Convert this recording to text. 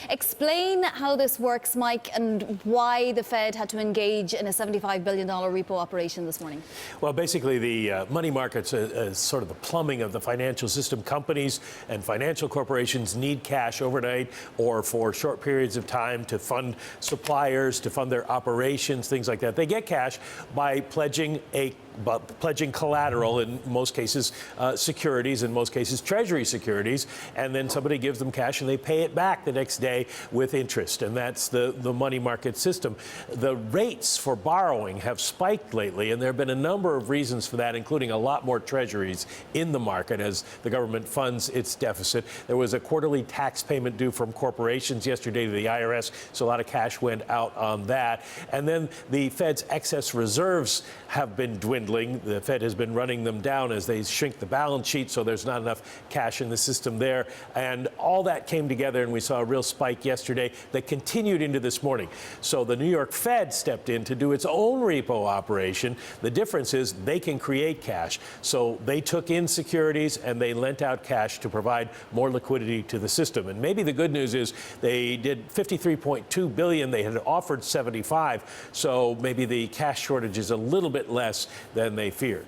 Explain how this works, Mike, and why the Fed had to engage in a $75 billion repo operation this morning. Well, basically, the money markets is sort of the plumbing of the financial system. Companies and financial corporations need cash overnight or for short periods of time to fund suppliers, to fund their operations, things like that. They get cash by pledging collateral, in most cases securities, in most cases Treasury securities, and then somebody gives them cash and they pay it back the next day with interest, and that's the money market system. The rates for borrowing have spiked lately, and there have been a number of reasons for that, including a lot more Treasuries in the market as the government funds its deficit. There was a quarterly tax payment due from corporations yesterday to the IRS, so a lot of cash went out on that. And then the Fed's excess reserves have been dwindling. The Fed has been running them down as they shrink the balance sheet, so there's not enough cash in the system there. And all that came together, and we saw a real spike yesterday that continued into this morning. So the New York Fed stepped in to do its own repo operation. The difference is they can create cash. So they took in securities and they lent out cash to provide more liquidity to the system. And maybe the good news is they did $53.2 billion. They had offered $75. So maybe the cash shortage is a little bit less than they feared.